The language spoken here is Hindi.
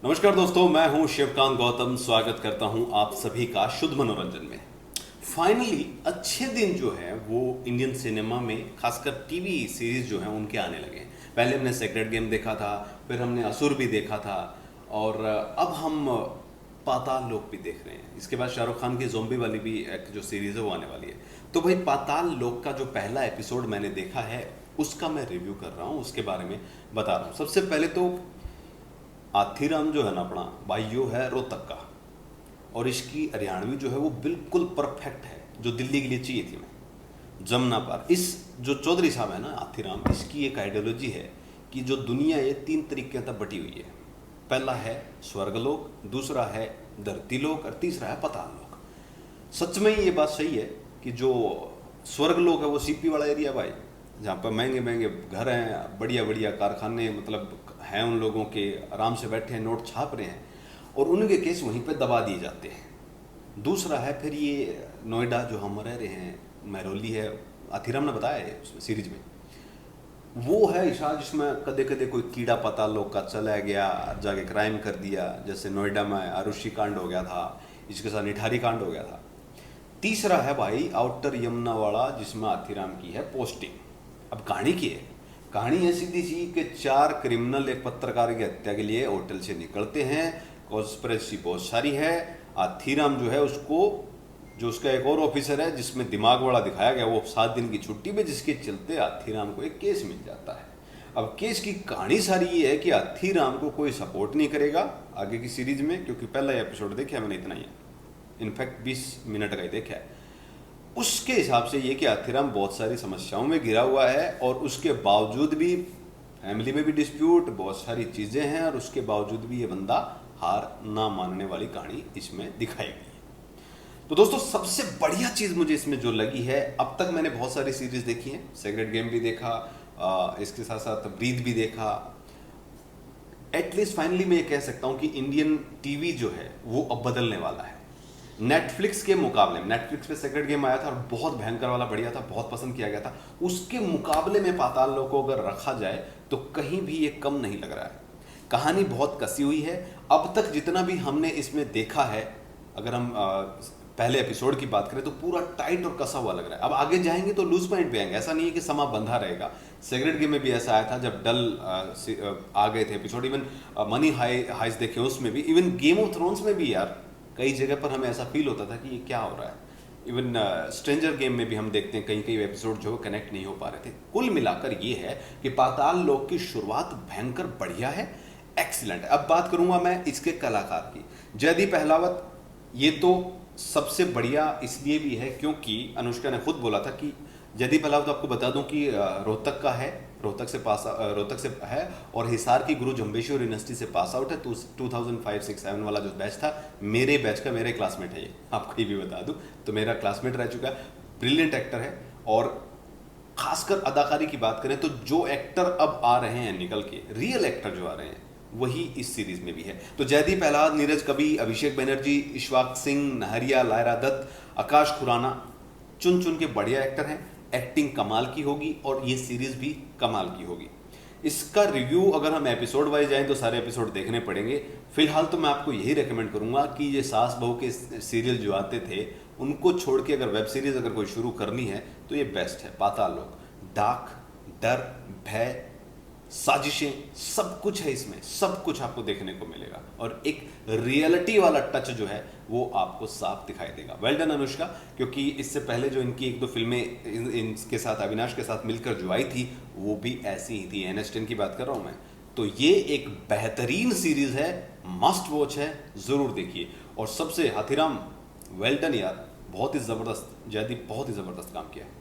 नमस्कार दोस्तों, मैं हूं शिवकांत गौतम। स्वागत करता हूं आप सभी का शुद्ध मनोरंजन में। फाइनली अच्छे दिन जो है वो इंडियन सिनेमा में, खासकर टीवी सीरीज जो है उनके आने लगे हैं। पहले हमने सेक्रेड गेम देखा था, फिर हमने असुर भी देखा था, और अब हम पाताल लोक भी देख रहे हैं। इसके बाद शाहरुख खान की ज़ोंबी वाली भी एक जो सीरीज है वो आने वाली है। तो भाई, पाताल लोक का जो पहला एपिसोड मैंने देखा है उसका मैं रिव्यू कर रहा हूँ, उसके बारे में बता रहा हूँ। सबसे पहले तो आथीराम जो है ना अपना भाइयों है रोहतक का, और इसकी हरियाणवी जो है वो बिल्कुल परफेक्ट है, जो दिल्ली के लिए चाहिए थी। मैं जमुना पार, इस जो चौधरी साहब है ना आथीराम, इसकी एक आइडियोलॉजी है कि जो दुनिया ये 3 तरीके तक बटी हुई है। पहला है स्वर्गलोक, दूसरा है धरती लोक, और तीसरा है पाताल लोक। सच में ये बात सही है कि जो स्वर्गलोक है वो सीपी वाला एरिया भाई, जहाँ पर महंगे महंगे घर हैं, बढ़िया बढ़िया कारखाने मतलब हैं, उन लोगों के आराम से बैठे हैं, नोट छाप रहे हैं, और उनके केस वहीं पे दबा दिए जाते हैं। दूसरा है फिर ये नोएडा जो हम रह रहे हैं, महरौली है, आथीराम ने बताया है उसमें सीरीज में, वो है इशा जिसमें कदे कदे कोई कीड़ा पाताल लोक का चला गया, जाके क्राइम कर दिया, जैसे नोएडा में आरुषि कांड हो गया था, इसके साथ निठारी कांड हो गया था। तीसरा है भाई आउटर यमुना वाला, जिसमें आथीराम की है पोस्टिंग। अब कहानी की है, कहानी है सीधी सी कि 4 क्रिमिनल एक पत्रकार की हत्या के लिए होटल से निकलते हैं। कॉन्स्पिरेसी बहुत सारी है। आथीराम जो है उसको, जो उसका एक और ऑफिसर है जिसमें दिमाग वाला दिखाया गया, वो 7 दिन की छुट्टी में, जिसके चलते आथीराम को एक केस मिल जाता है। अब केस की कहानी सारी ये है कि आथीराम को कोई सपोर्ट नहीं करेगा आगे की सीरीज में, क्योंकि पहला एपिसोड देखा मैंने, इतना ही है, इनफैक्ट 20 मिनट का ही देखा है। उसके हिसाब से ये कि आथीराम बहुत सारी समस्याओं में घिरा हुआ है, और उसके बावजूद भी फैमिली में भी डिस्प्यूट, बहुत सारी चीज़ें हैं, और उसके बावजूद भी ये बंदा हार ना मानने वाली कहानी इसमें दिखाई गई है। तो दोस्तों, सबसे बढ़िया चीज़ मुझे इसमें जो लगी है, अब तक मैंने बहुत सारी सीरीज देखी हैं, सेक्रेड गेम भी देखा, इसके साथ साथ ब्रीथ भी देखा। एटलीस्ट फाइनली मैं ये कह सकता हूँ कि इंडियन टीवी जो है वो अब बदलने वाला है। नेटफ्लिक्स के मुकाबले, नेटफ्लिक्स पे सेक्रेड गेम आया था और बहुत भयंकर वाला बढ़िया था, बहुत पसंद किया गया था। उसके मुकाबले में पाताल लोक को अगर रखा जाए तो कहीं भी ये कम नहीं लग रहा है। कहानी बहुत कसी हुई है। अब तक जितना भी हमने इसमें देखा है, अगर हम पहले एपिसोड की बात करें तो पूरा टाइट और कसा हुआ लग रहा है। अब आगे जाएंगे तो लूज पॉइंट पे आएंगे, ऐसा नहीं है कि समा बंधा रहेगा। सेक्रेड गेम में भी ऐसा आया था जब डल आ गए थे एपिसोड, इवन मनी हाइज देखे उसमें भी, इवन गेम ऑफ थ्रोन्स में भी यार कई जगह पर हमें ऐसा फील होता था कि ये क्या हो रहा है। इवन स्ट्रेंजर गेम में भी हम देखते हैं कई कई एपिसोड जो कनेक्ट नहीं हो पा रहे थे। कुल मिलाकर ये है कि पाताल लोक की शुरुआत भयंकर बढ़िया है, एक्सीलेंट है। अब बात करूंगा मैं इसके कलाकार की। जयदीप अहलावत, ये तो सबसे बढ़िया इसलिए भी है क्योंकि अनुष्का ने खुद बोला था कि जयदीप अहलावत, आपको बता दूं कि रोहतक का है, रोहतक से है, और हिसार की गुरु जम्बेश्वर यूनिवर्सिटी से पास आउट है। तो 2005-6-7 वाला जो बैच था, मेरे बैच का, मेरे क्लासमेट है ये, आपको ये भी बता दूं, तो मेरा क्लासमेट रह चुका है। ब्रिलियंट एक्टर है, और खासकर अदाकारी की बात करें तो जो एक्टर अब आ रहे हैं निकल के, रियल एक्टर जो आ रहे हैं, वही इस सीरीज में भी है। तो जयदीप अहलावत, नीरज कवि, अभिषेक बनर्जी, इशफाक सिंह, नहरिया, लायरा दत्त, आकाश खुराना, चुन चुन के बढ़िया एक्टर हैं। एक्टिंग कमाल की होगी, और ये सीरीज भी कमाल की होगी। इसका रिव्यू अगर हम एपिसोड वाइज जाएं तो सारे एपिसोड देखने पड़ेंगे। फिलहाल तो मैं आपको यही रेकमेंड करूंगा कि ये सास बहू के सीरियल जो आते थे उनको छोड़ के अगर वेब सीरीज अगर कोई शुरू करनी है तो ये बेस्ट है। पाताल लोक, डाक, डर, भय, साजिशें, सब कुछ है इसमें, सब कुछ आपको देखने को मिलेगा, और एक रियलिटी वाला टच जो है वो आपको साफ दिखाई देगा। वेल डन अनुष्का, क्योंकि इससे पहले जो इनकी 1-2 फिल्में इनके साथ, अविनाश के साथ मिलकर जो आई थी, वो भी ऐसी ही थी। NS10 की बात कर रहा हूं मैं। तो ये एक बेहतरीन सीरीज है, मस्ट वॉच है, जरूर देखिए। और सबसे, हाथीराम, वेल डन यार, बहुत ही जबरदस्त, जयदीप बहुत ही जबरदस्त काम किया है।